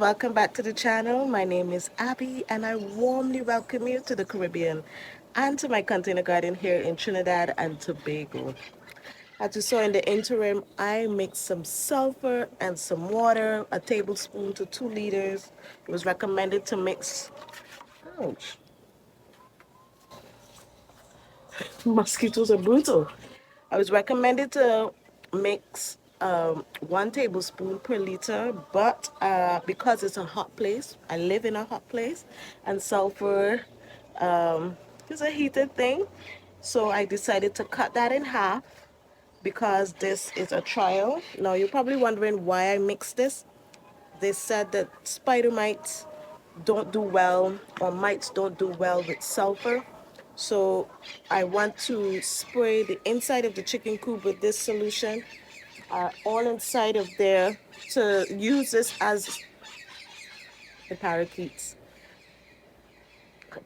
welcome back to the channel. My name is Abby and I warmly welcome you to the Caribbean and to my container garden here in Trinidad and Tobago. As you saw in the interim, I mixed some sulfur and some water, a tablespoon to 2 liters. It was recommended to mix, ouch, mosquitoes are brutal. I was recommended to mix 1 tablespoon per liter, but because it's a hot place, I live in a hot place, and sulfur is a heated thing, so I decided to cut that in half because this is a trial. Now you're probably wondering why I mixed this. They said that spider mites don't do well, or mites don't do well with sulfur. So I want to spray the inside of the chicken coop with this solution, all inside of there, to use this as the parakeets,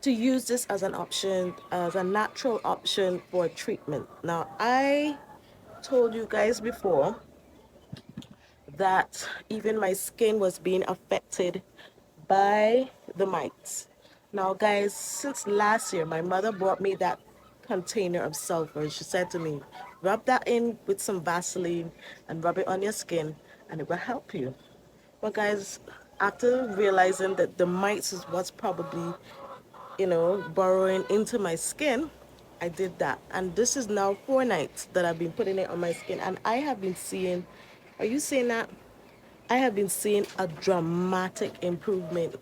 to use this as an option, as a natural option for treatment. Now, I told you guys before that even my skin was being affected by the mites. Now, guys, since last year, my mother brought me that container of sulfur. She said to me, rub that in with some Vaseline and rub it on your skin, and it will help you. But, guys, after realizing that the mites is what's probably, burrowing into my skin, I did that. And this is now 4 nights that I've been putting it on my skin, and I have been seeing, are you seeing that? I have been seeing a dramatic improvement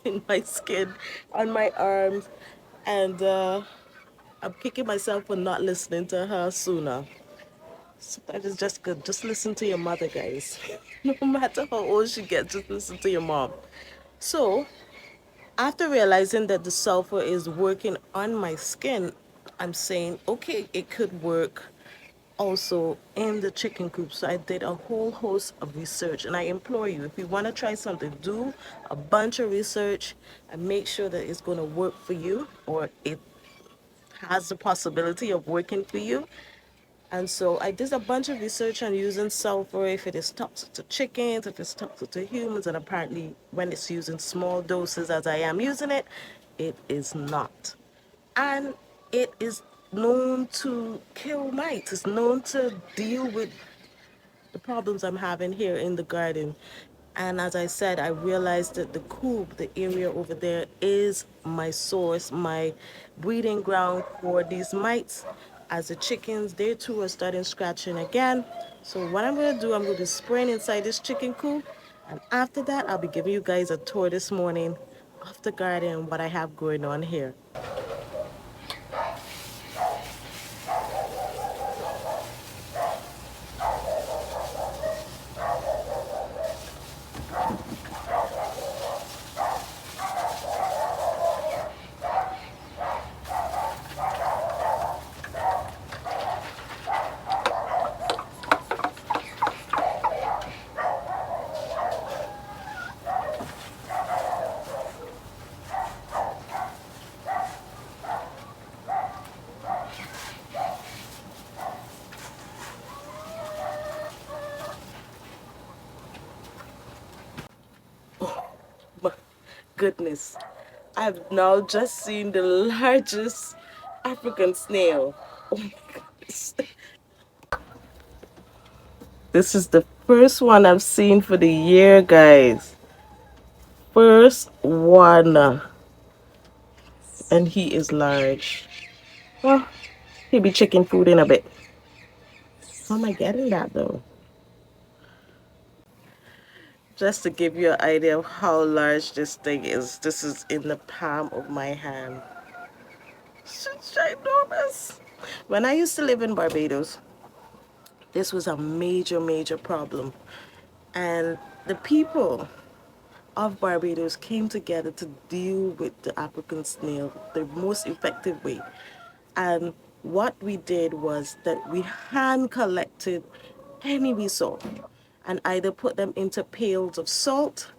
in my skin, on my arms, and I'm kicking myself for not listening to her sooner. Sometimes it's just good. Just listen to your mother, guys. No matter how old she gets, just listen to your mom. So, after realizing that the sulfur is working on my skin, I'm saying, okay, it could work also in the chicken coop. So I did a whole host of research, and I implore you, if you want to try something, do a bunch of research and make sure that it's going to work for you, or it has the possibility of working for you. And so I did a bunch of research on using sulfur, if it is toxic to chickens, if it's toxic to humans, and apparently when it's used in small doses as I am using it, it is not. And it is known to kill mites. It's known to deal with the problems I'm having here in the garden. And as I said, I realized that the coop, the area over there, is my source, my breeding ground for these mites. As the chickens, they too are starting scratching again. So what I'm going to do, I'm going to spray inside this chicken coop. And after that, I'll be giving you guys a tour this morning of the garden and what I have going on here. My goodness, I've now just seen the largest African snail. Oh my goodness. This is the first one I've seen for the year, guys. First one. And he is large. Well, he'll be chicken food in a bit. How am I getting that though? Just to give you an idea of how large this thing is, this is in the palm of my hand. It's ginormous. When I used to live in Barbados, this was a major, major problem. And the people of Barbados came together to deal with the African snail the most effective way. And what we did was that we hand collected any we saw and either put them into pails of salt,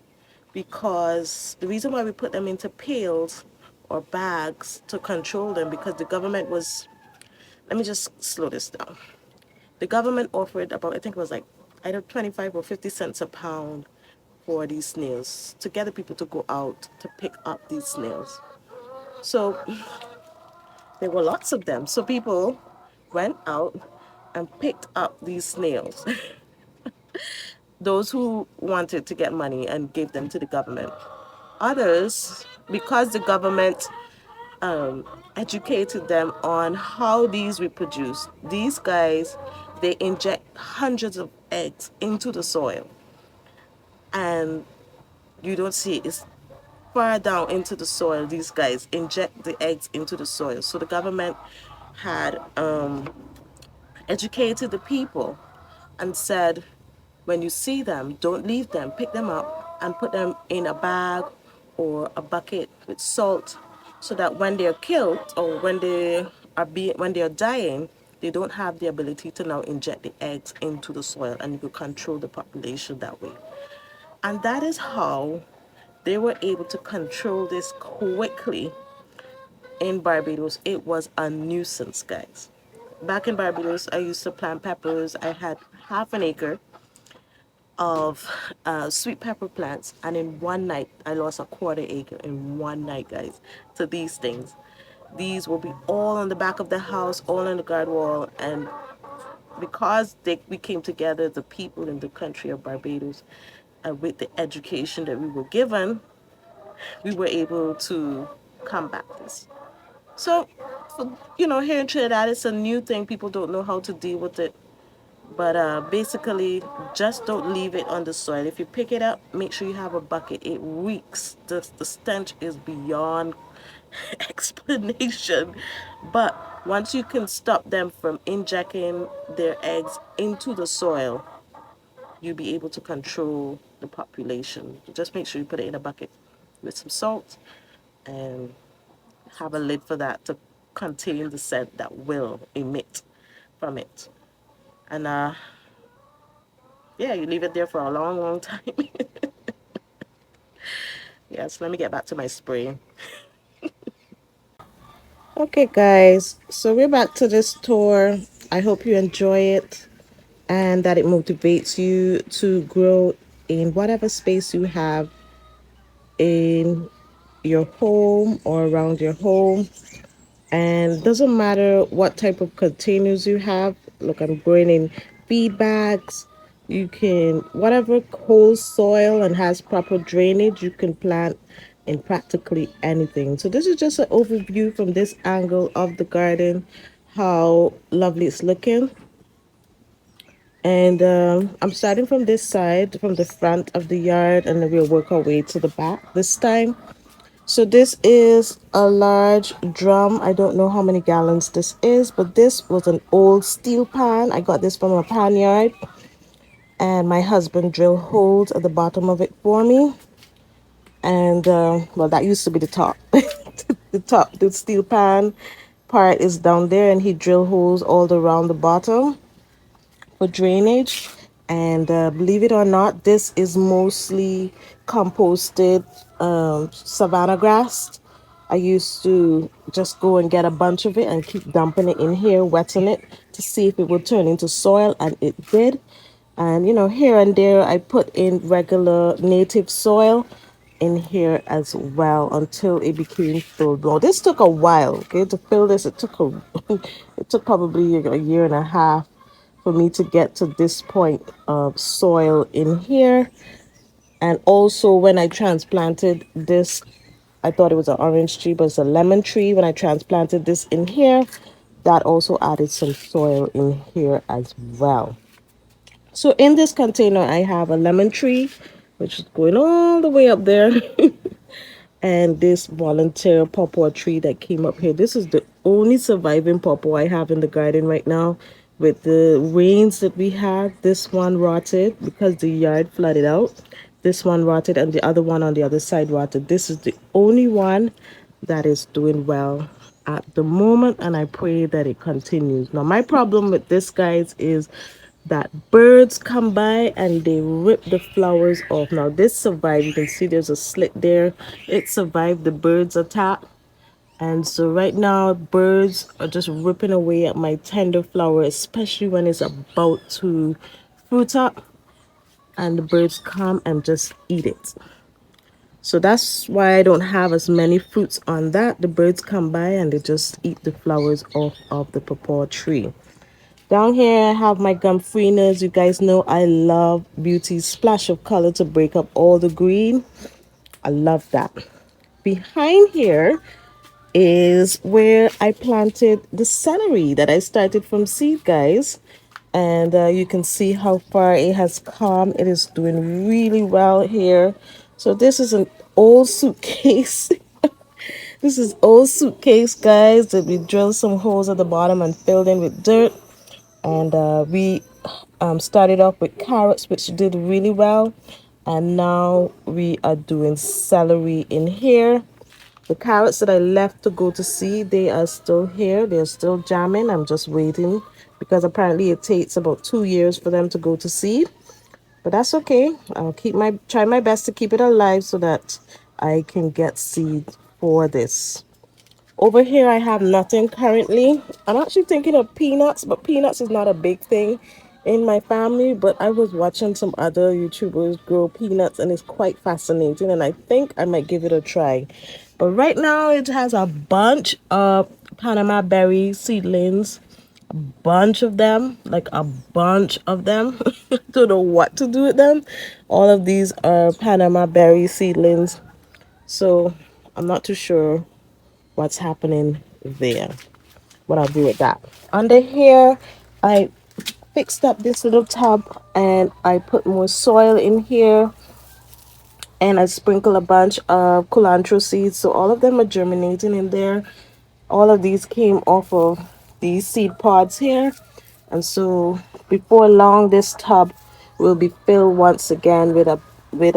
because the reason why we put them into pails or bags to control them, because the government was, let me just slow this down. The government offered about, I think it was like either 25 or 50 cents a pound for these snails, to get the people to go out to pick up these snails. So there were lots of them. So people went out and picked up these snails. Those who wanted to get money and gave them to the government. Others, because the government educated them on how these reproduce, these guys, they inject hundreds of eggs into the soil. And you don't see it. It's far down into the soil. These guys inject the eggs into the soil. So the government had educated the people and said, when you see them, don't leave them. Pick them up and put them in a bag or a bucket with salt, so that when they're killed or when they're dying, they don't have the ability to now inject the eggs into the soil, and you could control the population that way. And that is how they were able to control this quickly in Barbados. It was a nuisance, guys. Back in Barbados, I used to plant peppers. I had half an acre of sweet pepper plants, and in one night, I lost a quarter acre in one night, guys, to these things. These will be all on the back of the house, all on the guard wall, and because we came together, the people in the country of Barbados, with the education that we were given, we were able to combat this. So, here in Trinidad, it's a new thing. People don't know how to deal with it. But basically, just don't leave it on the soil. If you pick it up, make sure you have a bucket. It reeks. The stench is beyond explanation. But once you can stop them from injecting their eggs into the soil, you'll be able to control the population. Just make sure you put it in a bucket with some salt and have a lid for that to contain the scent that will emit from it. And yeah, you leave it there for a long, long time. Yes, let me get back to my spray. Okay, guys, so we're back to this tour. I hope you enjoy it and that it motivates you to grow in whatever space you have in your home or around your home. And doesn't matter what type of containers you have. Look, I'm growing in feed bags. You can, whatever holds soil and has proper drainage, you can plant in practically anything. So this is just an overview from this angle of the garden, how lovely it's looking. And I'm starting from this side, from the front of the yard, and then we'll work our way to the back this time. So this is a large drum. I don't know how many gallons this is, but this was an old steel pan. I got this from a pan yard, and my husband drilled holes at the bottom of it for me. And well, that used to be the top. The steel pan part is down there, and he drilled holes all around the bottom for drainage. And believe it or not, this is mostly composted savanna grass. I used to just go and get a bunch of it and keep dumping it in here, wetting it to see if it would turn into soil, and it did. And here and there I put in regular native soil in here as well until it became filled. Well, this took a while, okay, to fill this. It took it took probably a year and a half for me to get to this point of soil in here. And also when I transplanted this, I thought it was an orange tree, but it's a lemon tree. When I transplanted this in here, that also added some soil in here as well. So in this container, I have a lemon tree, which is going all the way up there. And this volunteer pawpaw tree that came up here. This is the only surviving pawpaw I have in the garden right now. With the rains that we had, this one rotted because the yard flooded out. This one rotted and the other one on the other side rotted. This is the only one that is doing well at the moment, and I pray that it continues. Now, my problem with this, guys, is that birds come by and they rip the flowers off. Now this survived. You can see there's a slit there. It survived the birds attack. And so right now birds are just ripping away at my tender flower, especially when it's about to fruit up. and the birds come and just eat it. So that's why I don't have as many fruits on that. The birds come by and they just eat the flowers off of the pawpaw tree. Down here I have my gumfrinas. You guys know I love Beauty's splash of color to break up all the green. I love that. Behind here is where I planted the celery that I started from seed, guys. And you can see how far it has come. It is doing really well here. So this is an old suitcase. This is old suitcase, guys, that we drilled some holes at the bottom and filled in with dirt. And we started off with carrots, which did really well. And now we are doing celery in here. The carrots that I left to go to seed, they are still here. They're still jamming. I'm just waiting because apparently it takes about 2 years for them to go to seed. But that's okay. I'll try my best to keep it alive so that I can get seed for this. Over here, I have nothing currently. I'm actually thinking of peanuts, but peanuts is not a big thing in my family. But I was watching some other YouTubers grow peanuts, and it's quite fascinating. And I think I might give it a try. But right now, it has a bunch of Panama berry seedlings. Bunch of them, like a bunch of them. Don't know what to do with them. All of these are Panama berry seedlings. So I'm not too sure what's happening there, what I'll do with that. Under here, I fixed up this little tub and I put more soil in here and I sprinkle a bunch of culantro seeds. So all of them are germinating in there. All of these came off of these seed pods here. And so before long, this tub will be filled once again with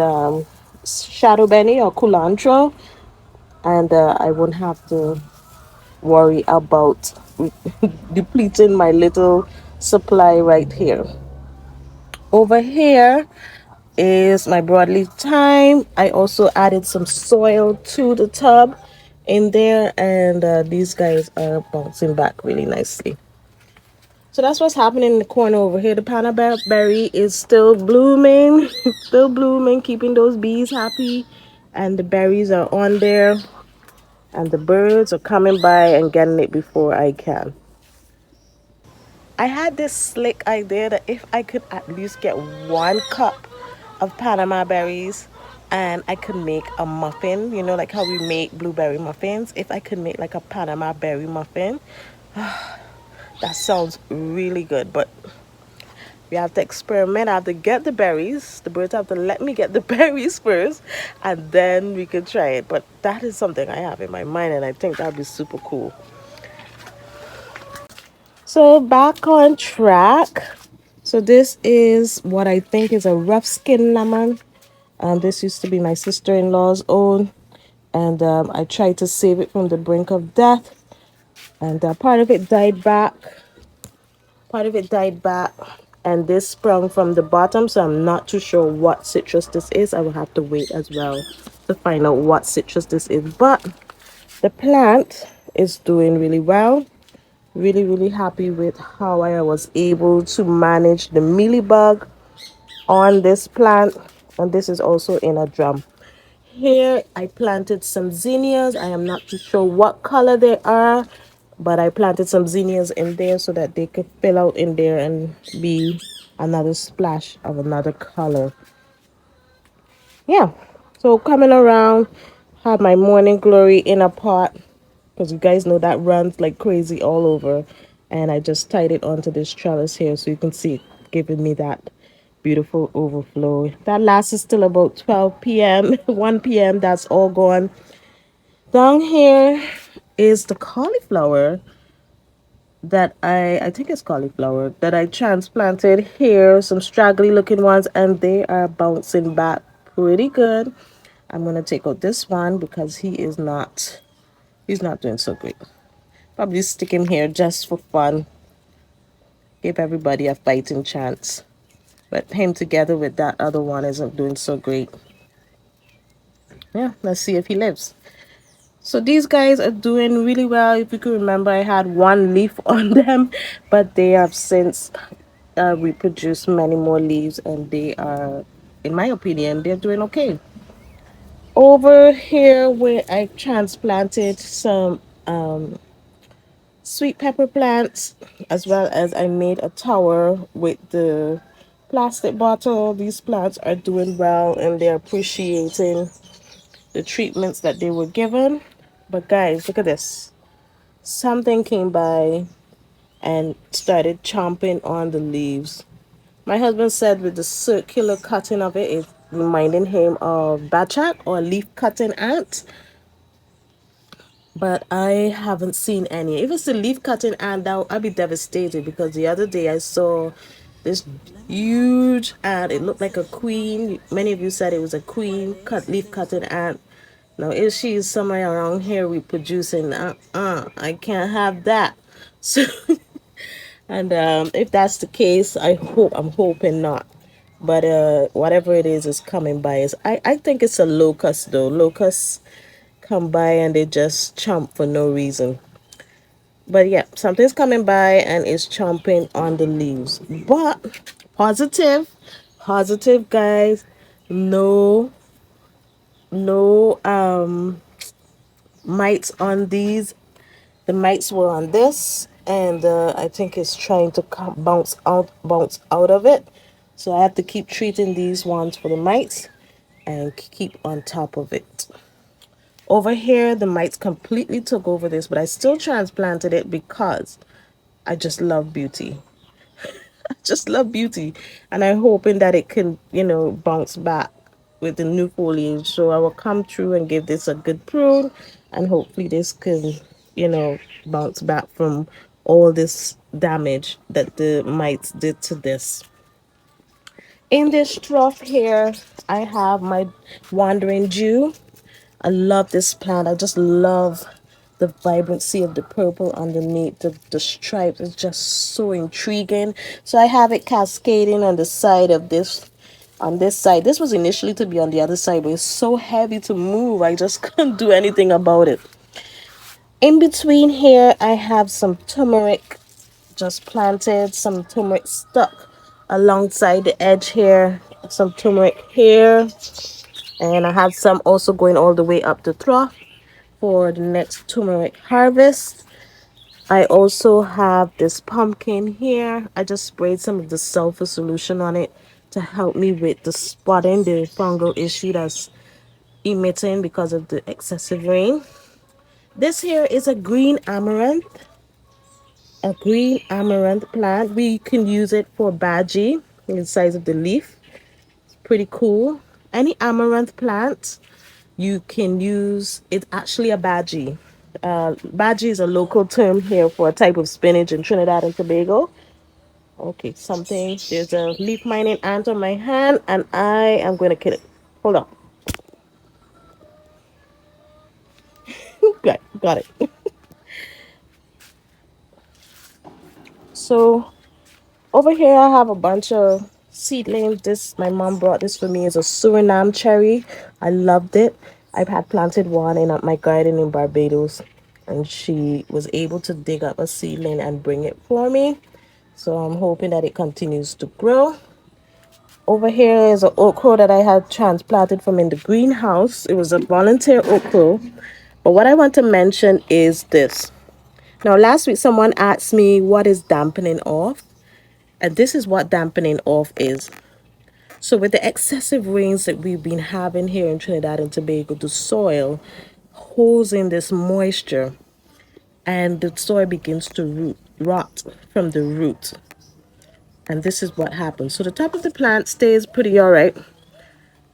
shadow benny or culantro, and I won't have to worry about depleting my little supply right here. Over here is my broadleaf thyme. I also added some soil to the tub in there, and these guys are bouncing back really nicely. So that's what's happening in the corner over here. The panna berry is still blooming, still blooming, keeping those bees happy, and the berries are on there, and the birds are coming by and getting it before I can. I had this slick idea that if I could at least get 1 cup of Panama berries and I could make a muffin, you know, like how we make blueberry muffins. If I could make like a Panama berry muffin, that sounds really good. But we have to experiment. I have to get the berries. The birds have to let me get the berries first and then we can try it. But that is something I have in my mind and I think that would be super cool. So back on track. So this is what I think is a rough skin lemon. This used to be my sister-in-law's own. And I tried to save it from the brink of death. And part of it died back. Part of it died back. And this sprung from the bottom. So I'm not too sure what citrus this is. I will have to wait as well to find out what citrus this is. But the plant is doing really well. Really happy with how I was able to manage the mealybug on this plant. And this is also in a drum. Here I planted some zinnias. I am not too sure what color they are, but I planted some zinnias in there so that they could fill out in there and be another splash of another color. Yeah, so coming around, have my morning glory in a pot because you guys know that runs like crazy all over, and I just tied it onto this trellis here so you can see it giving me that beautiful overflow. That lasts till about 12 p.m. 1 p.m. That's all gone. Down here is the cauliflower that I think it's cauliflower that I transplanted here, some straggly looking ones, and they are bouncing back pretty good. I'm gonna take out this one because he's not doing so great. Probably stick him here just for fun, give everybody a fighting chance, but him together with that other one isn't doing so great. Yeah, let's see if he lives. So these guys are doing really well. If you can remember, I had one leaf on them, but they have since reproduced many more leaves, and they are in my opinion, they're doing okay. Over here where I transplanted some sweet pepper plants, as well as I made a tower with the plastic bottle. These plants are doing well and they're appreciating the treatments that they were given. But guys, look at this. Something came by and started chomping on the leaves. My husband said with the circular cutting of it, it's reminding him of bachak or leaf cutting ant. But I haven't seen any. If it's a leaf cutting ant, that I'll be devastated because the other day I saw this huge ant. It looked like a queen. Many of you said it was a queen cut leaf cutting ant. Now, if she's somewhere around here reproducing, I can't have that. So, and if that's the case, I'm hoping not. But whatever it is coming by. I think it's a locust though. Locusts come by and they just chomp for no reason. But yeah, something's coming by and it's chomping on the leaves. But positive, positive guys. No, no mites on these. The mites were on this, and I think it's trying to bounce out of it. So I have to keep treating these ones for the mites and keep on top of it. Over here, the mites completely took over this, but I still transplanted it because I just love beauty. I just love beauty. And I'm hoping that it can, bounce back with the new foliage. So I will come through and give this a good prune, and hopefully this can, bounce back from all this damage that the mites did to this. In this trough here, I have my wandering Jew. I love this plant. I just love the vibrancy of the purple underneath. The stripe is just so intriguing. So I have it cascading on the side of this, on this side. This was initially to be on the other side, but it's so heavy to move. I just couldn't do anything about it. In between here, I have some turmeric just planted, some turmeric stuck alongside the edge here, some turmeric here, and I have some also going all the way up the trough for the next turmeric harvest. I also have this pumpkin here. I just sprayed some of the sulphur solution on it to help me with the spotting, the fungal issue that's emitting because of the excessive rain. This here is a green amaranth plant. We can use it for bhaji in the size of the leaf. It's pretty cool. Any amaranth plant you can use. It's actually a bhaji. Bhaji is a local term here for a type of spinach in Trinidad and Tobago. Okay, something. There's a leaf mining ant on my hand, and I am going to kill it. Hold on. Got it. So over here, I have a bunch of seedlings. This my mom brought this for me. Is a Suriname cherry. I loved it. I've had planted one in my garden in Barbados, and she was able to dig up a seedling and bring it for me. So I'm hoping that it continues to grow. Over here is an okra that I had transplanted from in the greenhouse. It was a volunteer okra. But what I want to mention is this. Now, last week someone asked me what is dampening off, and this is what dampening off is. So with the excessive rains that we've been having here in Trinidad and Tobago, the soil holds in this moisture and the soil begins to rot from the root. And this is what happens. So the top of the plant stays pretty all right,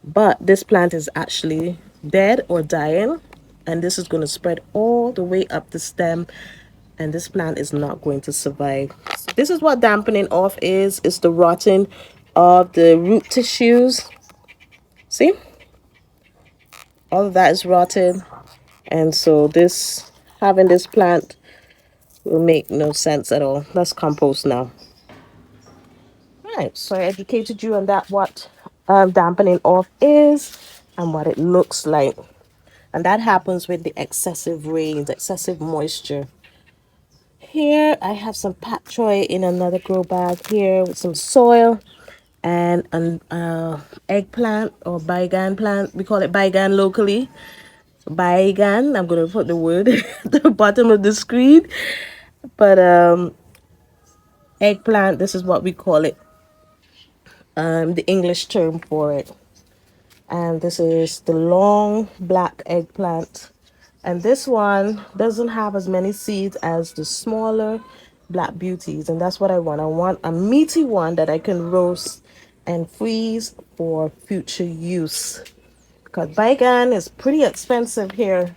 but this plant is actually dead or dying, and this is going to spread all the way up the stem, and this plant is not going to survive. So this is what dampening off is. It's the rotting of the root tissues. See, all of that is rotted, and so this having this plant will make no sense at all. Let's compost now. Right, so I educated you on that, what dampening off is and what it looks like. And that happens with the excessive rains, excessive moisture. Here I have some pat choy in another grow bag here with some soil. and an eggplant or baigan plant. We call it baigan locally. Baigan. I'm gonna put the word at the bottom of the screen. But eggplant. This is what we call it. The English term for it. And this is the long black eggplant. And this one doesn't have as many seeds as the smaller black beauties, and that's what I want. I want a meaty one that I can roast and freeze for future use, because bacon is pretty expensive here.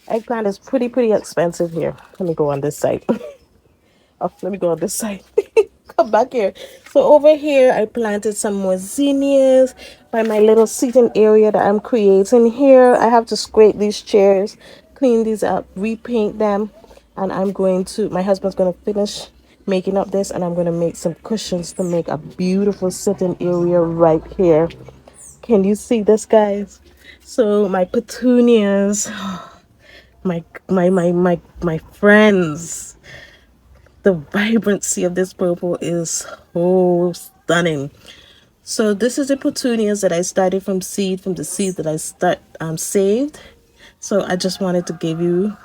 Eggplant is pretty expensive here. Let me go on this side. Oh, let me go on this side. Come back here. So over here, I planted some more zinnias by my little seating area that I'm creating here. I have to scrape these chairs, clean these up, repaint them, and my husband's going to finish making up this, and I'm going to make some cushions to make a beautiful sitting area right here. Can you see this, guys? So my petunias, my friends, the vibrancy of this purple is so stunning. So this is the petunias that I started from the seed that I saved. So I just wanted to give you,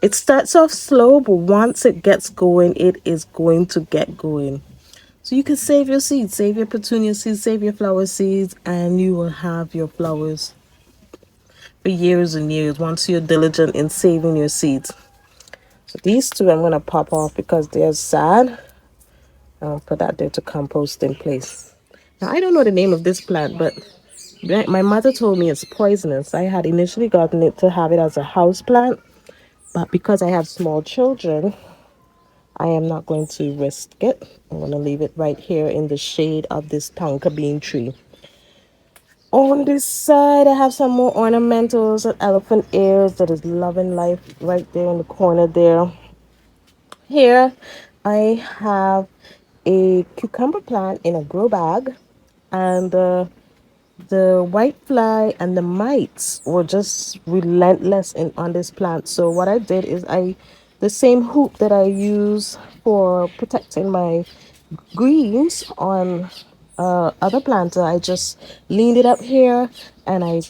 it starts off slow, but once it gets going, it is going to get going. So you can save your seeds, save your petunia seeds, save your flower seeds, and you will have your flowers for years and years once you're diligent in saving your seeds. So these two I'm going to pop off because they're sad. I'll put that there to compost in place. Now, I don't know the name of this plant, but my mother told me it's poisonous. I had initially gotten it to have it as a house plant, but because I have small children, I am not going to risk it. I'm going to leave it right here in the shade of this tonka bean tree. On this side, I have some more ornamentals and elephant ears that is loving life right there in the corner there. Here, I have a cucumber plant in a grow bag, and the white fly and the mites were just relentless on this plant. So what I did is the same hoop that I use for protecting my greens on other plants, I just leaned it up here, and I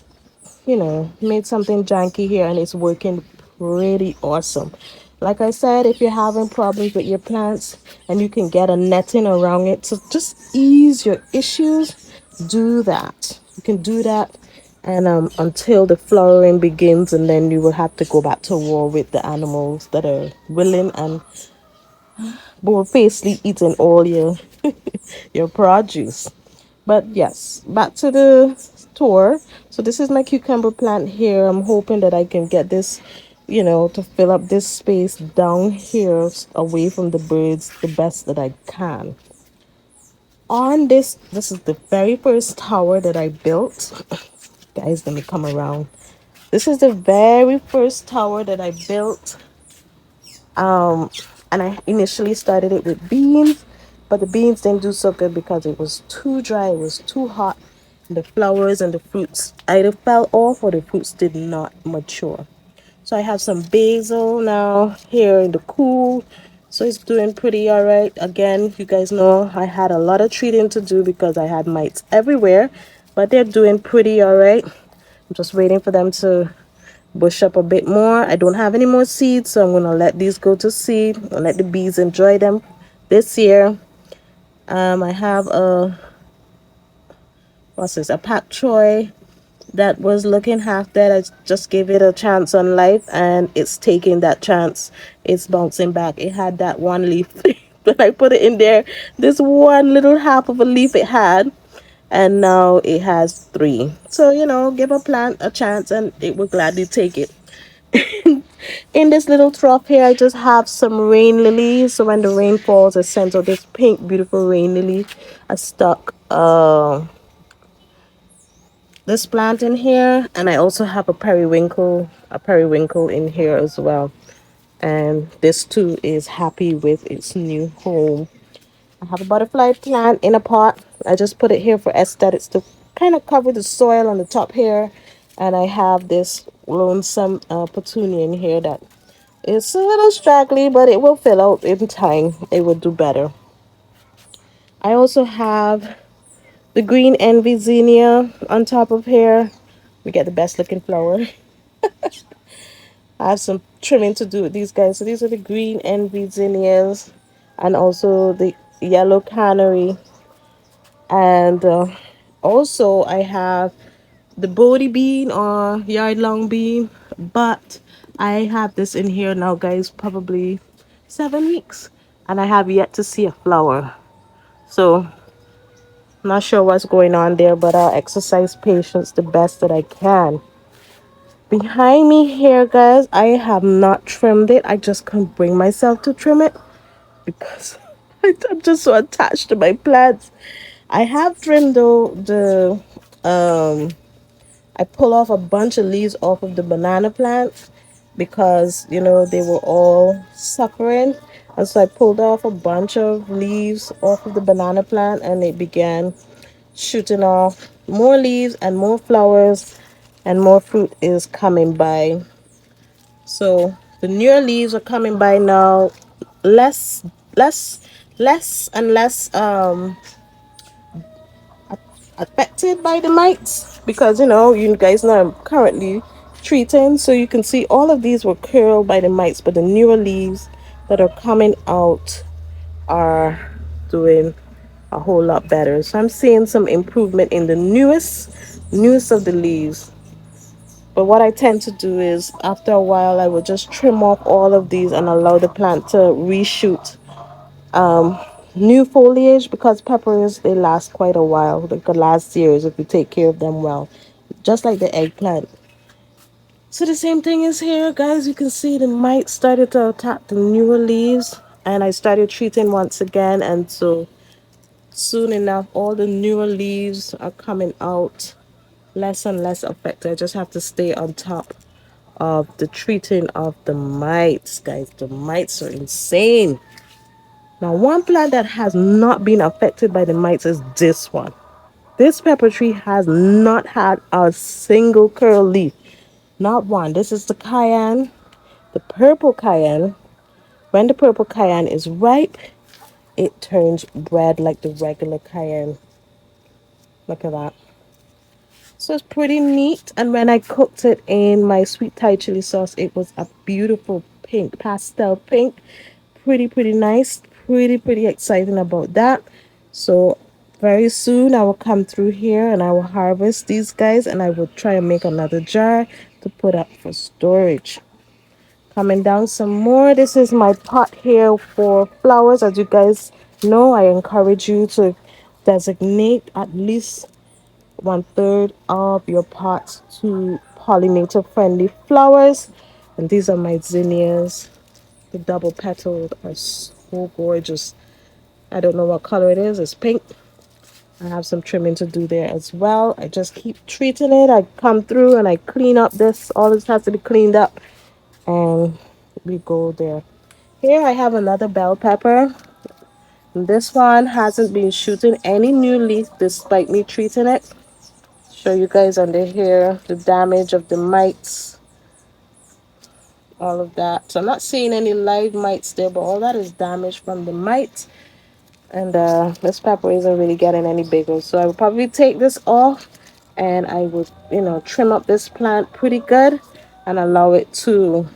made something janky here, and it's working pretty awesome. Like I said, if you're having problems with your plants and you can get a netting around it to just ease your issues, do that. You can do that, and until the flowering begins, and then you will have to go back to war with the animals that are willing and basically eating all your produce. But yes, back to the tour. So this is my cucumber plant here. I'm hoping that I can get this, to fill up this space down here away from the birds the best that I can. On this is the very first tower that I built. Guys, let me come around. This is the very first tower that I built. And I initially started it with beans, but the beans didn't do so good because it was too dry, it was too hot. The flowers and the fruits either fell off or the fruits did not mature. So I have some basil now here in the cool. So it's doing pretty all right. Again, you guys know I had a lot of treating to do because I had mites everywhere, but they're doing pretty all right. I'm just waiting for them to bush up a bit more. I don't have any more seeds, so I'm going to let these go to seed and let the bees enjoy them this year. I have a pak choy that was looking half dead. I just gave it a chance on life, and it's taking that chance. It's bouncing back. It had that one leaf when I put it in there, this one little half of a leaf it had, and now it has three. So give a plant a chance and it will gladly take it. In this little trough here, I just have some rain lilies. So when the rain falls, I send out this pink beautiful rain lily. I stuck this plant in here, and I also have a periwinkle in here as well. And this too is happy with its new home. I have a butterfly plant in a pot. I just put it here for aesthetics to kind of cover the soil on the top here. And I have this lonesome petunia in here that is a little straggly, but it will fill out in time. It will do better. I also have the green envy zinnia on top of here. We get the best looking flower. I have some trimming to do with these guys. So these are the green envy zinnias and also the yellow canary. And also I have the Bodhi bean or yard long bean, but I have this in here now, guys, probably 7 weeks, and I have yet to see a flower. So not sure what's going on there, but I'll exercise patience the best that I can. Behind me here, guys, I have not trimmed it. I just can't bring myself to trim it because I'm just so attached to my plants. I have trimmed though the I pull off a bunch of leaves off of the banana plant because they were all suffering, and so I pulled off a bunch of leaves off of the banana plant and it began shooting off more leaves and more flowers, and more fruit is coming by. So the newer leaves are coming by now, less less less and less affected by the mites, because you guys know I'm currently treating. So you can see all of these were curled by the mites, but the newer leaves that are coming out are doing a whole lot better. So I'm seeing some improvement in the newest of the leaves. But what I tend to do is after a while I will just trim off all of these and allow the plant to reshoot new foliage, because peppers, they last quite a while. They could last years if you take care of them well, just like the eggplant. So the same thing is here, guys. You can see the mites started to attack the newer leaves, and I started treating once again, and so soon enough all the newer leaves are coming out less and less affected. I just have to stay on top of the treating of the mites, guys. The mites are insane. Now, one plant that has not been affected by the mites is this one. This pepper tree has not had a single curl leaf. Not one. This is the cayenne, the purple cayenne. When the purple cayenne is ripe, it turns red like the regular cayenne. Look at that. So it's pretty neat. And when I cooked it in my sweet Thai chili sauce, it was a beautiful pink, pastel pink. Pretty nice. Pretty exciting about that. So very soon I will come through here and I will harvest these guys, and I will try and make another jar to put up for storage. Coming down some more. This is my pot here for flowers. As you guys know, I encourage you to designate at least 1/3 of your pot to pollinator friendly flowers. And these are my zinnias. The double petaled are so gorgeous. I don't know what color it is. It's pink. I have some trimming to do there as well. I just keep treating it. I come through and I clean up this. All this has to be cleaned up. And we go there. Here I have another bell pepper. This one hasn't been shooting any new leaf despite me treating it. Show you guys under here the damage of the mites, all of that. So I'm not seeing any live mites there, but all that is damage from the mites. And this pepper isn't really getting any bigger, so I will probably take this off and I would trim up this plant pretty good and allow it to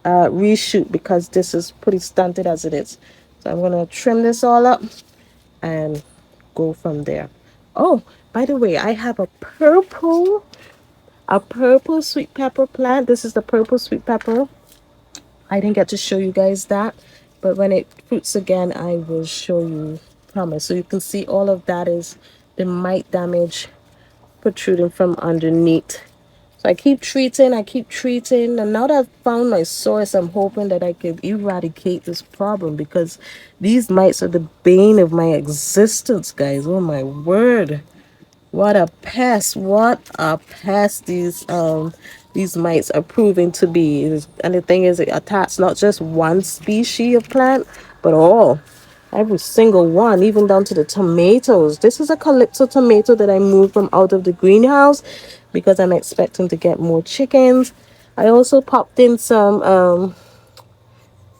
reshoot, because this is pretty stunted as it is. So I'm gonna trim this all up and go from there. Oh, by the way, I have a purple sweet pepper plant. This is the purple sweet pepper. I didn't get to show you guys that, but when it fruits again I will show you, promise. So you can see all of that is the mite damage protruding from underneath. So I keep treating, and now that I've found my source, I'm hoping that I could eradicate this problem, because these mites are the bane of my existence, guys. Oh my word. What a pest. What a pest these mites are proving to be. And the thing is, it attacks not just one species of plant, but all. Every single one, even down to the tomatoes. This is a calypso tomato that I moved from out of the greenhouse because I'm expecting to get more chickens. I also popped in some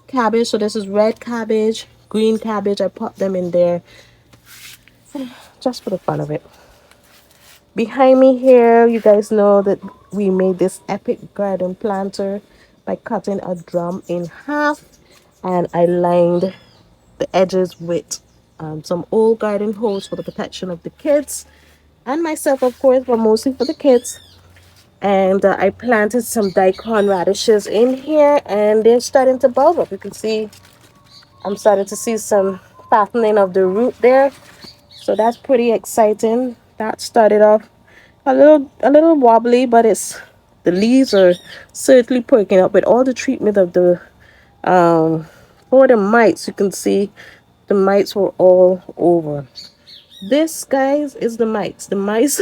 cabbage. So this is red cabbage, green cabbage. I popped them in there just for the fun of it. Behind me here, you guys know that we made this epic garden planter by cutting a drum in half, and I lined the edges with some old garden hose for the protection of the kids and myself, of course, but mostly for the kids. And I planted some daikon radishes in here, and they're starting to bulb up. You can see I'm starting to see some fattening of the root there, so that's pretty exciting. That started off a little wobbly, but it's the leaves are certainly perking up with all the treatment of the um for the mites. You can see the mites were all over. This, guys, is the mites. The mice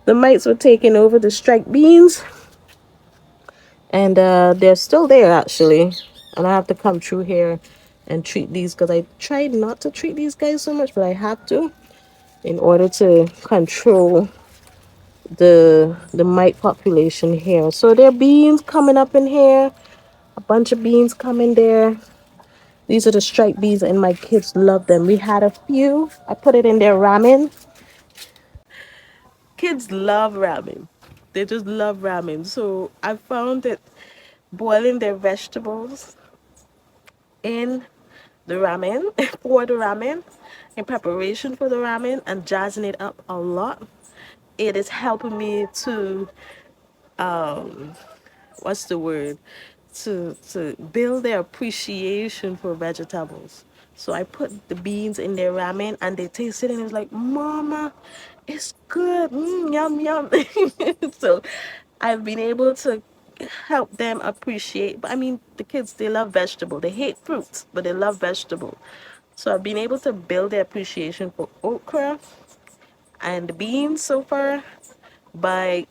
the mites were taking over the striped beans, and they're still there actually. And I have to come through here and treat these because I tried not to treat these guys so much, but I have to in order to control the mite population here. So there are beans coming up in here, a bunch of beans coming there. These are the striped beans, and my kids love them. We had a few. I put it in their ramen. Kids love ramen. They just love ramen. So I found that boiling their vegetables in the ramen for the ramen in preparation for the ramen and jazzing it up a lot, it is helping me to what's the word, to build their appreciation for vegetables. So I put the beans in their ramen and they tasted it and it was like, Mama, it's good. Yum yum. So I've been able to help them appreciate. But I mean, the kids, they love vegetable. They hate fruits, but they love vegetable. So I've been able to build their appreciation for okra and beans so far by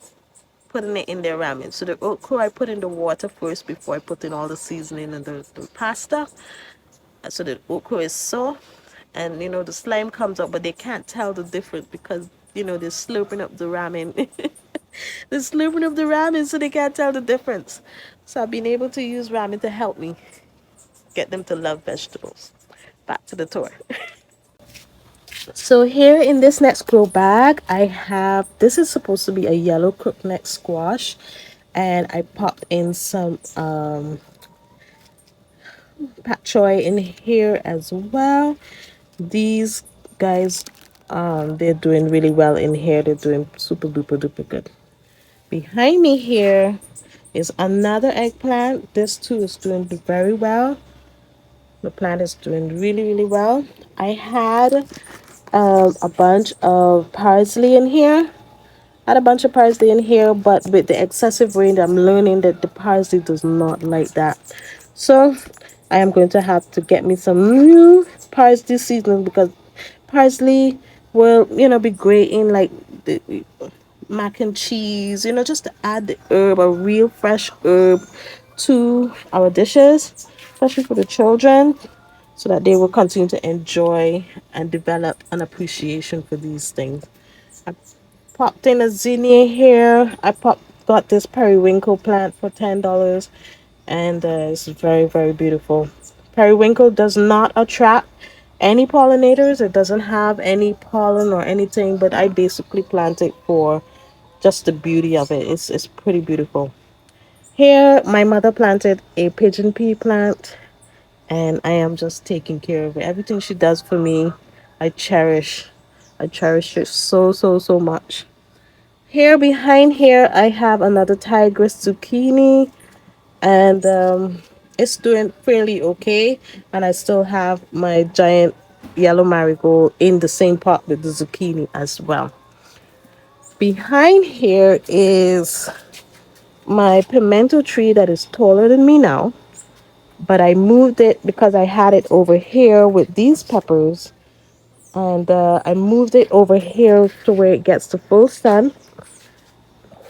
putting it in their ramen. So the okra I put in the water first before I put in all the seasoning and the pasta. So the okra is soft, and the slime comes up, but they can't tell the difference because they're slurping up the ramen. They're slurping up the ramen, so they can't tell the difference. So I've been able to use ramen to help me get them to love vegetables. Back to the tour. So here in this next grow bag, I have, this is supposed to be a yellow crookneck squash, and I popped in some pak choy in here as well. These guys, they're doing really well in here. They're doing super duper duper good. Behind me here is another eggplant. This too is doing very well. The plant is doing really really well. I had a bunch of parsley in here. Had a bunch of parsley in here, but with the excessive rain, I'm learning that the parsley does not like that. So I am going to have to get me some new parsley seasoning because parsley will, be great in like the mac and cheese, just to add the herb, a real fresh herb to our dishes, especially for the children, so that they will continue to enjoy and develop an appreciation for these things. I popped in a zinnia here. Got this periwinkle plant for $10, and it's very very beautiful. Periwinkle does not attract any pollinators. It doesn't have any pollen or anything, but I basically plant it for just the beauty of it. It's pretty beautiful. Here, my mother planted a pigeon pea plant, and I am just taking care of it. Everything she does for me, I cherish. I cherish it so so so much. Here behind here, I have another tigress zucchini, and it's doing fairly okay. And I still have my giant yellow marigold in the same pot with the zucchini as well. Behind here is my pimento tree that is taller than me now, but I moved it because I had it over here with these peppers, and I moved it over here to where it gets the full sun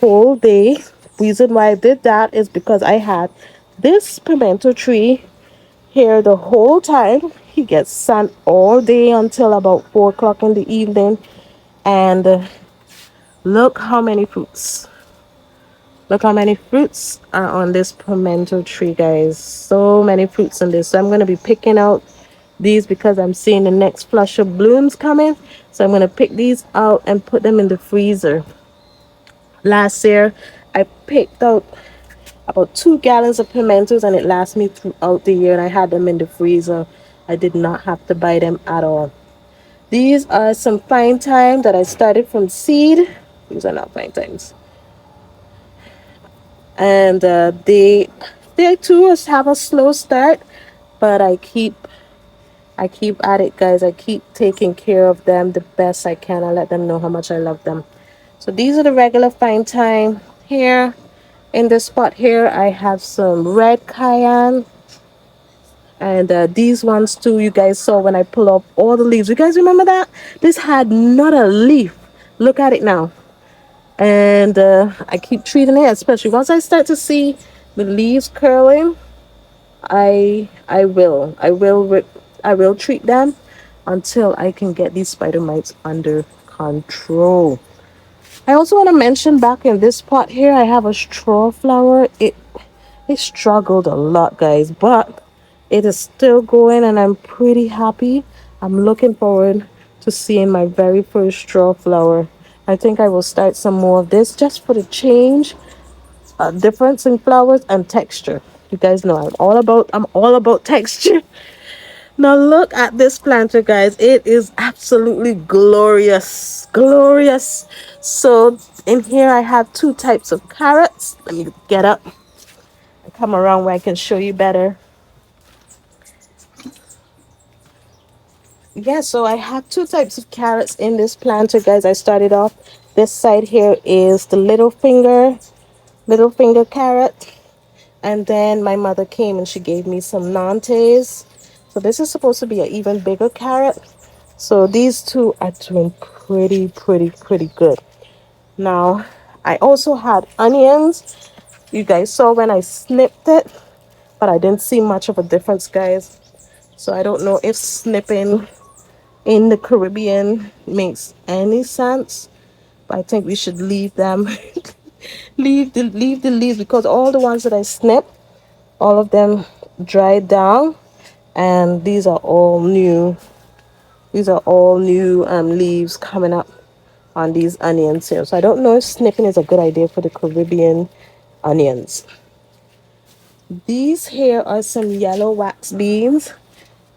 whole day. Reason why I did that is because I had this pimento tree here the whole time. He gets sun all day until about 4 o'clock in the evening, and look how many fruits. Look how many fruits are on this pimento tree, guys. So many fruits on this. So I'm going to be picking out these because I'm seeing the next flush of blooms coming. So I'm going to pick these out and put them in the freezer. Last year, I picked out about 2 gallons of pimentos and it lasts me throughout the year. And I had them in the freezer. I did not have to buy them at all. These are some fine thyme that I started from seed. These are not fine thymes. And they too have a slow start, but I keep at it, guys. I keep taking care of them the best I can. I let them know how much I love them. So these are the regular fine thyme. Here in this spot here, I have some red cayenne. And these ones too, you guys saw when I pull up all the leaves. You guys remember that? This had not a leaf. Look at it now. And I keep treating it, especially once I start to see the leaves curling. I will treat them until I can get these spider mites under control. I also want to mention back in this pot here, I have a straw flower. It struggled a lot, guys, but it is still going and I'm pretty happy. I'm looking forward to seeing my very first straw flower. I think I will start some more of this just for the change, difference in flowers and texture. You guys know I'm all about texture. Now look at this planter, guys. It is absolutely glorious. Glorious. So in here I have 2 types of carrots. Let me get up and come around where I can show you better. Yeah, so I have 2 types of carrots in this planter, guys. I started off, this side here is the little finger carrot. And then my mother came and she gave me some Nantes. So this is supposed to be an even bigger carrot. So these two are doing pretty good. Now, I also had onions. You guys saw when I snipped it, but I didn't see much of a difference, guys. So I don't know if snipping in the Caribbean makes any sense. But I think we should leave them. leave the leaves, because all the ones that I snipped, all of them dried down, and these are all new leaves coming up on these onions here. So I don't know if snipping is a good idea for the Caribbean onions. These here are some yellow wax beans.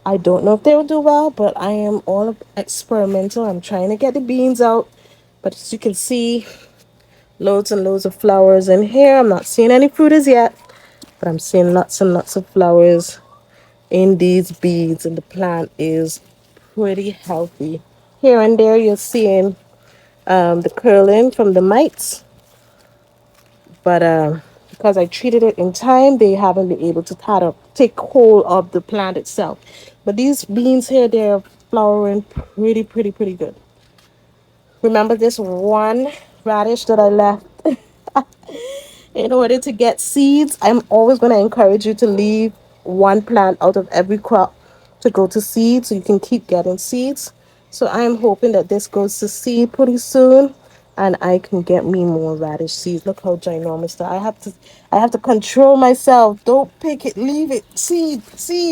I don't know if they will do well, but I am all experimental. I'm trying to get the beans out. But as you can see, loads and loads of flowers in here. I'm not seeing any fruit as yet, but I'm seeing lots and lots of flowers in these beads, and the plant is pretty healthy. Here and there you're seeing the curling from the mites, but because I treated it in time, they haven't been able to take hold of the plant itself. But these beans here, they're flowering pretty good. Remember this one radish that I left in order to get seeds? I'm always going to encourage you to leave one plant out of every crop to go to seed, so you can keep getting seeds. So I'm hoping that this goes to seed pretty soon and I can get me more radish seeds. Look how ginormous that. I have to control myself. Don't pick it, leave it. Seed,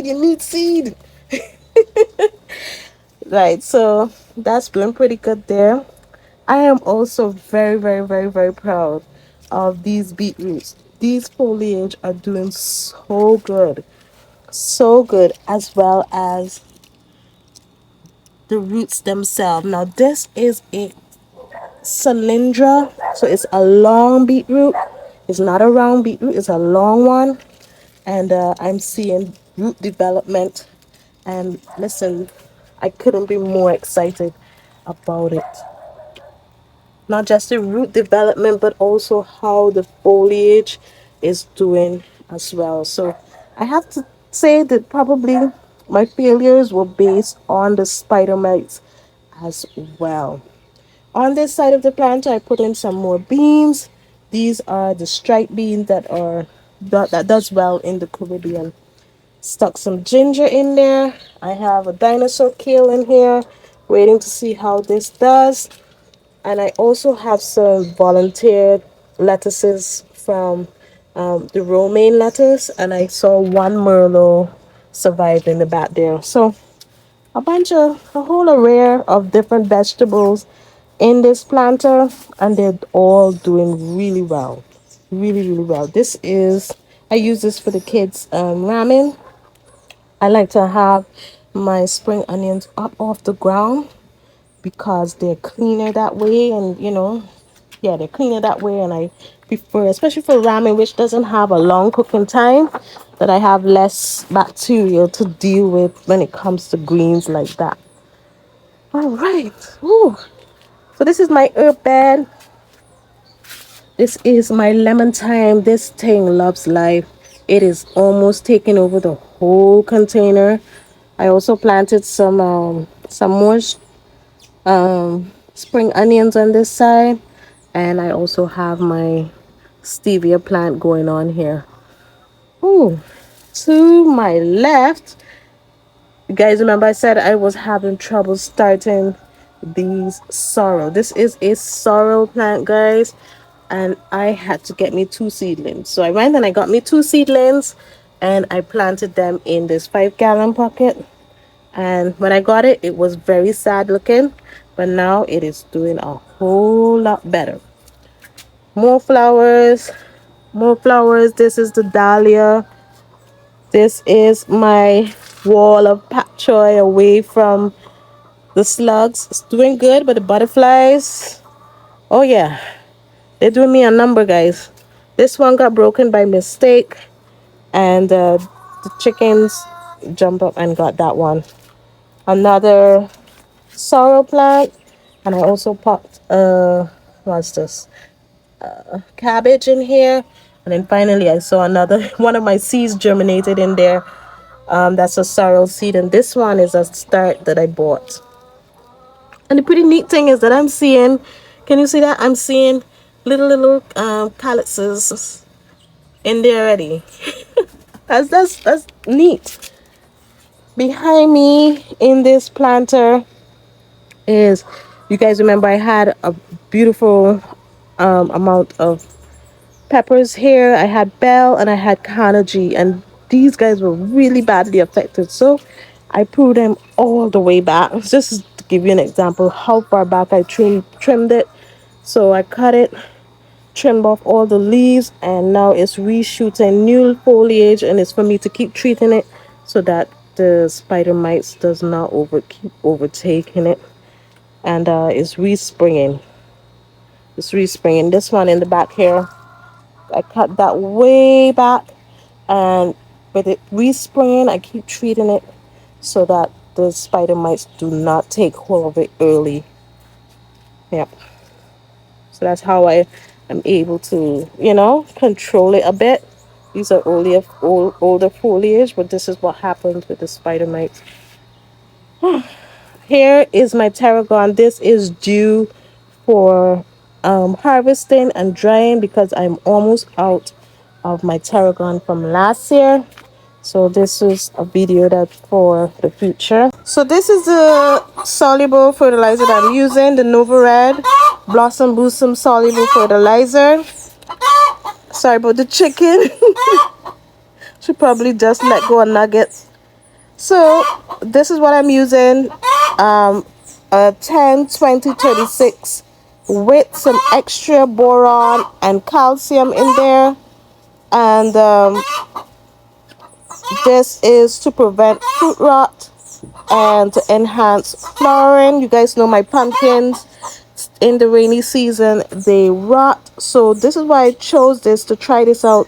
you need seed. Right, so that's doing pretty good there. I am also very proud of these beetroots. These foliage are doing so good, as well as the roots themselves. Now this is a cylindra, so it's a long beetroot. It's not a round beetroot, it's a long one. And I'm seeing root development. And listen, I couldn't be more excited about it. Not just the root development, but also how the foliage is doing as well. So I have to say that probably my failures were based on the spider mites as well. On this side of the plant, I put in some more beans. These are the striped beans that does well in the Caribbean. Stuck some ginger in there. I have a dinosaur kale in here, waiting to see how this does. And I also have some volunteered lettuces from the romaine lettuce, and I saw one merlot survive in the back there. So a whole array of different vegetables in this planter, and they're all doing really well. Really, really well. I use this for the kids' ramen. I like to have my spring onions up off the ground because they're cleaner that way, and yeah, they're cleaner that way. And I prefer, especially for ramen, which doesn't have a long cooking time, that I have less bacteria to deal with when it comes to greens like that. All right. Ooh. So this is my herb bed. This is my lemon thyme. This thing loves life. It is almost taking over the whole container. I also planted some more spring onions on this side, and I also have my stevia plant going on here. Ooh. To my left, you guys remember I said I was having trouble starting these sorrel. This is a sorrel plant, guys, and I had to get me two seedlings. So I went and I got me two seedlings, and I planted them in this 5-gallon bucket. And when I got it, it was very sad looking, but now it is doing a whole lot better. More flowers, more flowers. This is the dahlia. This is my wall of pak choy away from the slugs. It's doing good, but the butterflies, oh yeah, they're doing me a number, guys. This one got broken by mistake, and the chickens jumped up and got that one. Another sorrel plant, and I also popped what's this? Cabbage in here. And then finally I saw another one of my seeds germinated in there. That's a sorrel seed, and this one is a start that I bought. And the pretty neat thing is that I'm seeing, can you see that? I'm seeing little calyxes in there already. That's neat. Behind me in this planter is, you guys remember I had a beautiful amount of peppers here. I had bell and I had carnegie, and these guys were really badly affected, so I pulled them all the way back. Just to give you an example how far back I trimmed it. So I cut it, trimmed off all the leaves, and now it's reshooting new foliage, and it's for me to keep treating it so that the spider mites does not keep overtaking it. And it's respringing. This one in the back here, I cut that way back, and with it respringing, I keep treating it so that the spider mites do not take hold of it early. Yep. So that's how I am able to, control it a bit. These are older foliage, but this is what happens with the spider mites. Here is my tarragon. This is due for harvesting and drying because I'm almost out of my tarragon from last year. So this is a video that's for the future. So this is the soluble fertilizer that I'm using, the Nova Red Blossom Boostum soluble fertilizer. Sorry about the chicken. She probably just let go of nuggets. So this is what I'm using. A 10, 20, 36 with some extra boron and calcium in there. And this is to prevent fruit rot and to enhance flowering. You guys know my pumpkins in the rainy season, they rot. So this is why I chose this to try this out.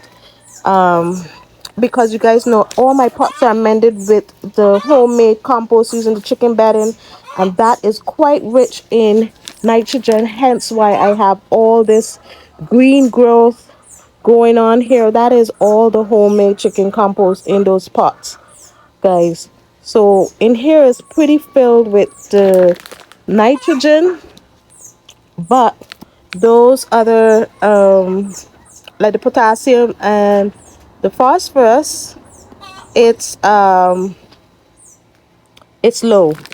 Because you guys know all my pots are amended with the homemade compost using the chicken bedding, and that is quite rich in nitrogen, hence why I have all this green growth going on here. That is all the homemade chicken compost in those pots, guys. So in here is pretty filled with the nitrogen, but those other like the potassium and the phosphorus, it's low.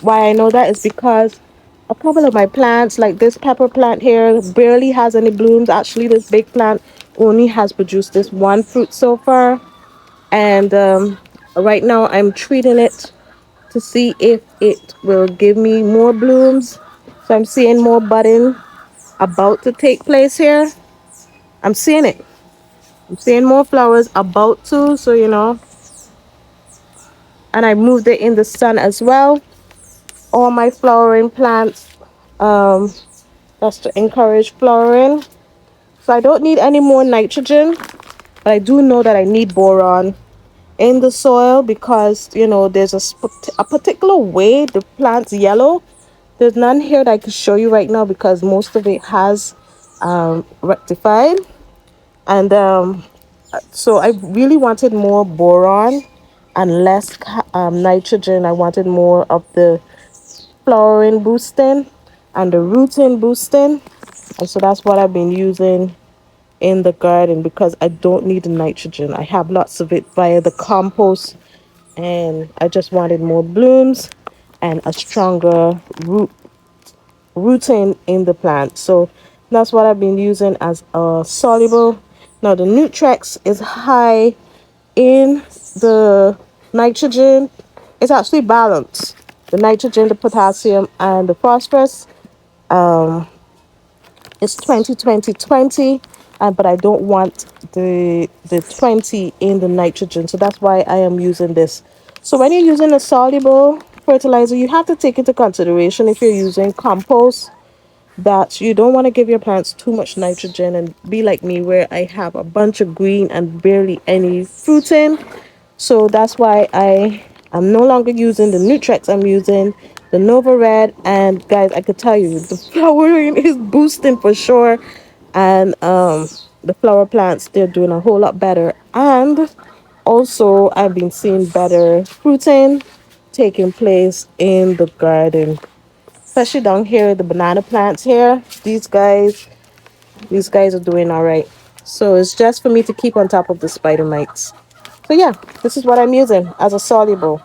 Why I know that is because a couple of my plants, like this pepper plant here, barely has any blooms. Actually, this big plant only has produced this one fruit so far, and right now I'm treating it to see if it will give me more blooms. So I'm seeing more budding about to take place here. I'm seeing it. I'm seeing more flowers about to, so and I moved it in the sun as well. All my flowering plants, um, that's to encourage flowering. So I don't need any more nitrogen, but I do know that I need boron in the soil because there's a particular way the plant's yellow. There's none here that I can show you right now because most of it has rectified. And so I really wanted more boron and less nitrogen. I wanted more of the flowering boosting and the rooting boosting. And so that's what I've been using in the garden because I don't need the nitrogen. I have lots of it via the compost, and I just wanted more blooms and a stronger rooting in the plant. So that's what I've been using as a soluble. Now the Nutrex is high in the nitrogen. It's actually balanced. The nitrogen, the potassium, and the phosphorus. It's 20 20 20, but I don't want the 20 in the nitrogen, so that's why I am using this. So when you're using a soluble fertilizer, you have to take into consideration if you're using compost that you don't want to give your plants too much nitrogen and be like me where I have a bunch of green and barely any fruiting. So that's why I am no longer using the Nutrex. I'm using the Nova Red. And guys, I could tell you the flowering is boosting for sure. And the flower plants, they're doing a whole lot better. And also, I've been seeing better fruiting taking place in the garden, especially down here, the banana plants here. These guys are doing all right. So it's just for me to keep on top of the spider mites. So yeah, this is what I'm using as a soluble.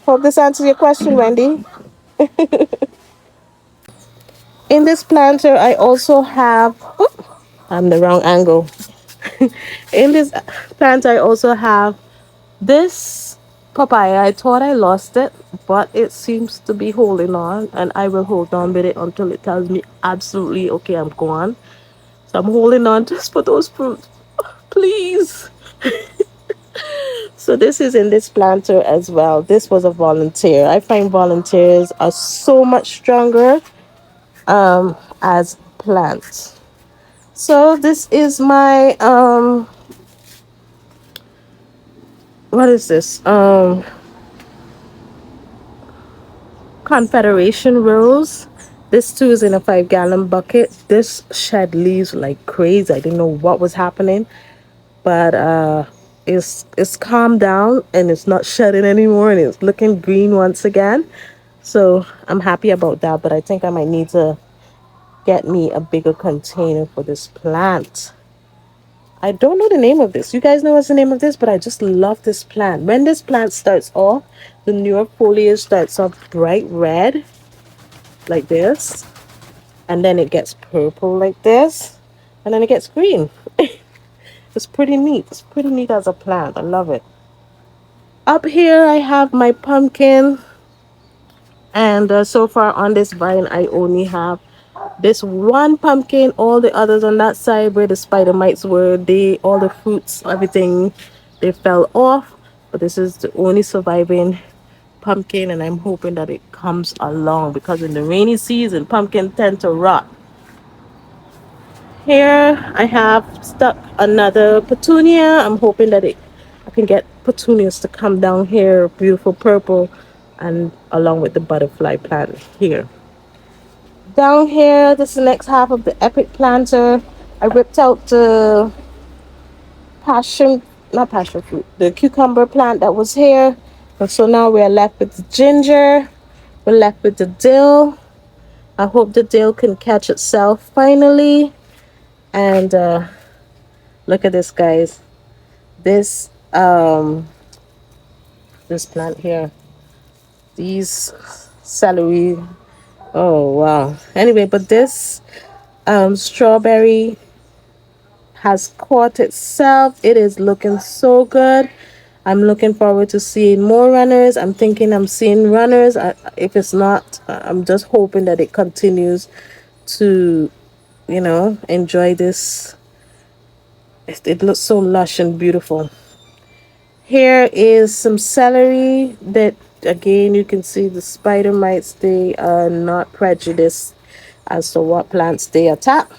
Hope this answers your question, Wendy. In this planter, I also have. Oop, I'm the wrong angle. In this plant, I also have this papaya. I thought I lost it, but it seems to be holding on, and I will hold on with it until it tells me absolutely okay, I'm gone. So I'm holding on just for those fruits, please. So this is in this planter as well. This was a volunteer. I find volunteers are so much stronger as plants. So this is my what is this? Confederation rose. This too is in a 5-gallon bucket. This shed leaves like crazy. I didn't know what was happening, but it's calmed down and it's not shedding anymore and it's looking green once again. So I'm happy about that, but I think I might need to get me a bigger container for this plant. I don't know the name of this. You guys know what's the name of this, but I just love this plant. When this plant starts off, the newer foliage starts off bright red like this, and then it gets purple like this, and then it gets green. It's pretty neat. It's pretty neat as a plant. I love it. Up here, I have my pumpkin, and so far on this vine, I only have this one pumpkin. All the others on that side where the spider mites were, all the fruits, everything, they fell off. But this is the only surviving pumpkin, and I'm hoping that it comes along because in the rainy season, pumpkin tend to rot. Here I have stuck another petunia. I'm hoping that I can get petunias to come down here, beautiful purple, and along with the butterfly plant here. Down here, this is the next half of the epic planter. I ripped out the passion, not passion fruit, the cucumber plant that was here. And so now we're left with the ginger. We're left with the dill. I hope the dill can catch itself finally. And look at this, guys. This this plant here. These celery. Oh wow. Anyway, but this strawberry has caught itself. It is looking so good. I'm looking forward to seeing more runners. I'm thinking I'm seeing runners. If it's not, I'm just hoping that it continues to, enjoy this. It looks so lush and beautiful. Here is some celery that, again, you can see the spider mites. They are not prejudiced as to what plants they attack.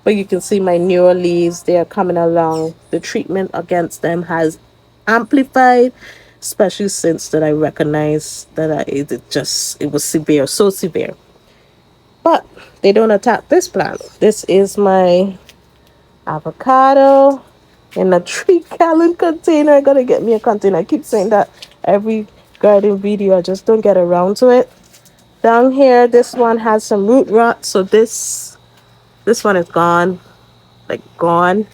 But you can see my newer leaves, they are coming along. The treatment against them has amplified, especially since that I recognized that it was severe, so severe. But they don't attack this plant. This is my avocado in a 3 gallon container. I gotta get me a container. I keep saying that every garden video. I just don't get around to it. Down here, this one has some root rot, so this one is gone, like gone.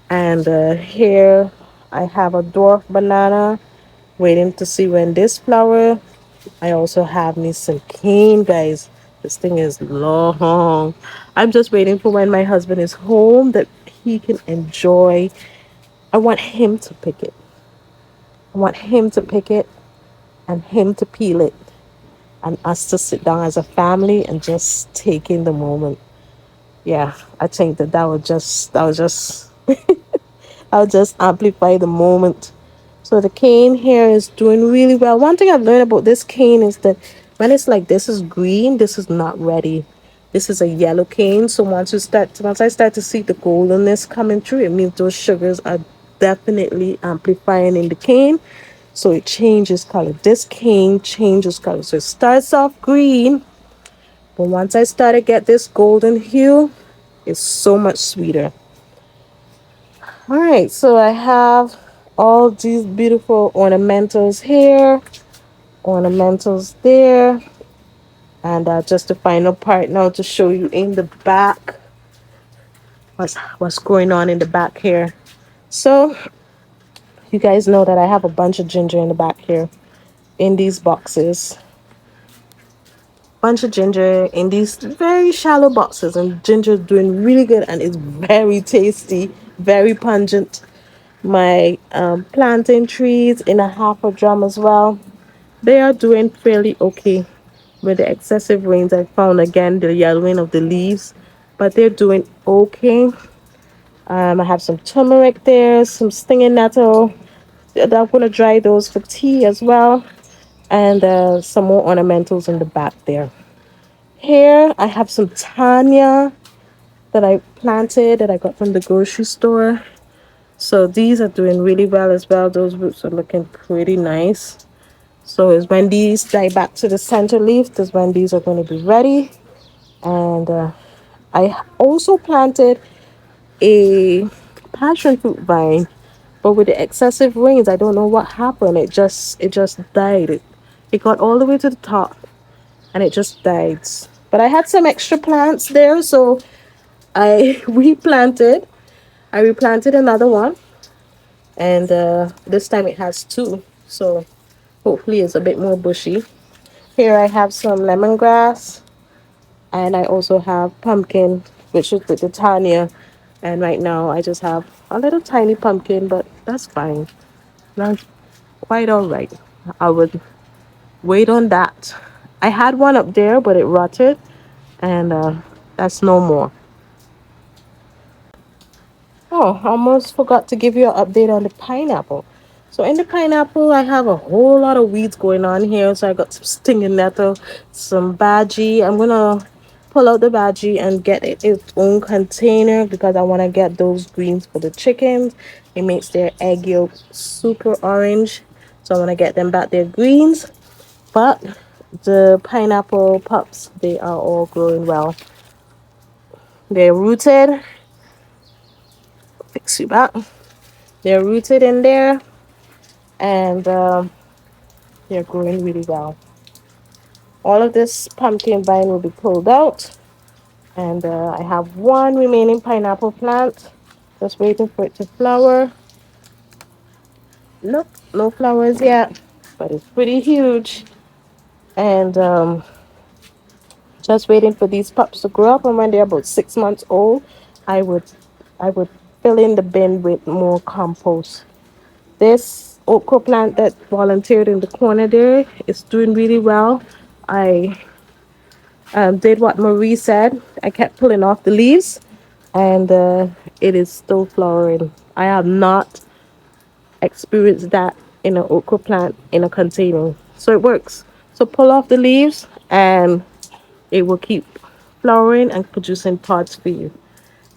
And here I have a dwarf banana, waiting to see when this flower. I also have me some cane, guys. This thing is long. I'm just waiting for when my husband is home that he can enjoy. I want him to pick it. I want him to pick it and him to peel it, and us to sit down as a family and just take in the moment. Yeah, I think I'll just amplify the moment. So the cane here is doing really well. One thing I've learned about this cane is that when it's like this is green, this is not ready. This is a yellow cane. So once I start to see the goldenness coming through, it means those sugars are definitely amplifying in the cane. So it changes color. This cane changes color. So it starts off green, but once I start to get this golden hue, it's so much sweeter. All right, so I have all these beautiful ornamentals here, ornamentals there, and just the final part now to show you in the back what's going on in the back here. So you guys know that I have a bunch of ginger in the back here in these boxes. Bunch of ginger in these very shallow boxes, and ginger is doing really good and it's very tasty, very pungent. My plantain trees in a half a drum as well, they are doing fairly okay. With the excessive rains, I found again the yellowing of the leaves, but they're doing okay. I have some turmeric there, some stinging nettle. I'm going to dry those for tea as well, and some more ornamentals in the back there. Here I have some tanya that I planted that I got from the grocery store. So these are doing really well as well. Those roots are looking pretty nice. So it's when these die back to the center leaf, that's when these are going to be ready. And I also planted a passion fruit vine, but with the excessive rains, I don't know what happened. It just died. It got all the way to the top, and it just died. But I had some extra plants there, so I replanted. I replanted another one, and this time it has two. So hopefully it's a bit more bushy. Here I have some lemongrass, and I also have pumpkin, which is with the tanya. And right now I just have a little tiny pumpkin, but that's fine. Not quite all right. I would wait on that. I had one up there, but it rotted, and that's no more. Oh, I almost forgot to give you an update on the pineapple. So in the pineapple, I have a whole lot of weeds going on here. So I got some stinging nettle, some badgie. I'm gonna pull out the badgie and get it its own container because I want to get those greens for the chickens. It makes their egg yolk super orange. So I want to get them back their greens. But the pineapple pups, they are all growing well. They're rooted. Fix you back. They're rooted in there, and they're growing really well. All of this pumpkin vine will be pulled out, and I have one remaining pineapple plant just waiting for it to flower. Nope, no flowers yet, but it's pretty huge, and just waiting for these pups to grow up. And when they're about 6 months old, I would I would fill in the bin with more compost. This okra plant that volunteered in the corner there is doing really well. I did what Marie said. I kept pulling off the leaves, and it is still flowering. I have not experienced that in an okra plant in a container. So it works. So pull off the leaves, and it will keep flowering and producing pods for you.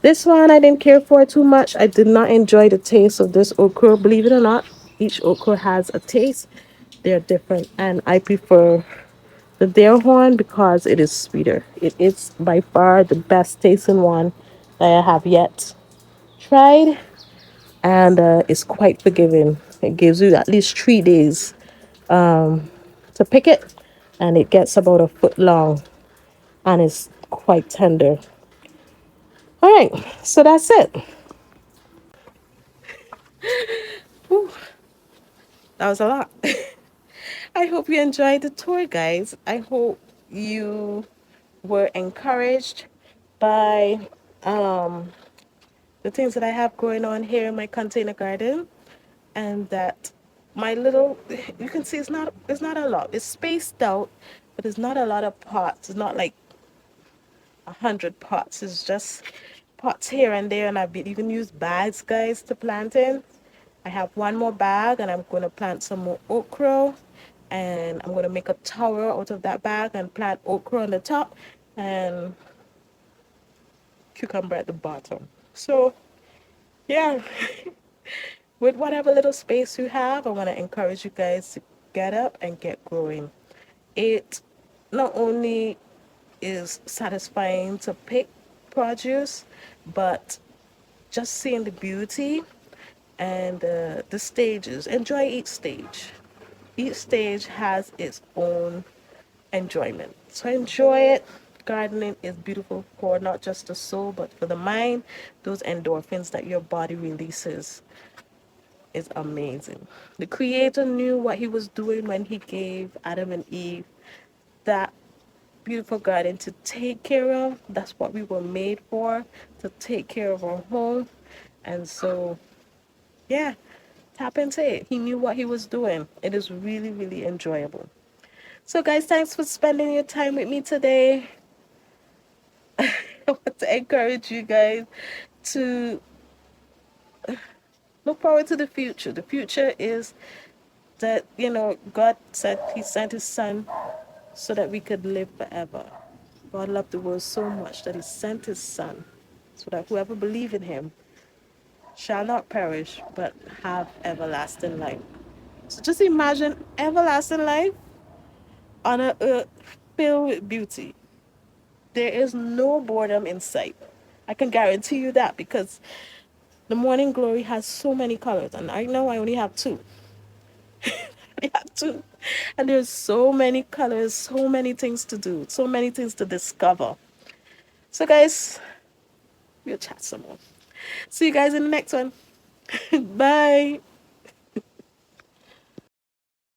This one I didn't care for too much. I did not enjoy the taste of this okra. Believe it or not, each okra has a taste. They're different, and I prefer the deer horn because it is sweeter. It is by far the best tasting one that I have yet tried, and it's quite forgiving. It gives you at least 3 days to pick it, and it gets about a foot long, and it's quite tender. All right, so that's it. Whew, that was a lot. I hope you enjoyed the tour, guys. I hope you were encouraged by the things that I have going on here in my container garden, and that my little, you can see it's not a lot. It's spaced out, but it's not a lot of pots. It's not like 100 pots. It's just pots here and there, and you can use bags, guys, to plant in. I have one more bag, and I'm going to plant some more okra, and I'm going to make a tower out of that bag and plant okra on the top and cucumber at the bottom. So yeah, with whatever little space you have, I want to encourage you guys to get up and get growing. It not only is satisfying to pick produce, but just seeing the beauty and the stages. Enjoy each stage. Each stage has its own enjoyment. So enjoy it. Gardening is beautiful for not just the soul, but for the mind. Those endorphins that your body releases is amazing. The Creator knew what He was doing when He gave Adam and Eve that beautiful garden to take care of. That's what we were made for, to take care of our home. And so, yeah, tap into it. He knew what He was doing. It is really, really enjoyable. So, guys, thanks for spending your time with me today. I want to encourage you guys to look forward to the future. The future is that, God said He sent His Son so that we could live forever. God loved the world so much that He sent His Son so that whoever believes in Him shall not perish but have everlasting life. So just imagine everlasting life on a earth filled with beauty. There is no boredom in sight. I can guarantee you that, because the morning glory has so many colors, and I know I only have two. I have two. And there's so many colors, so many things to do, so many things to discover. So, guys, we'll chat some more. See you guys in the next one. Bye.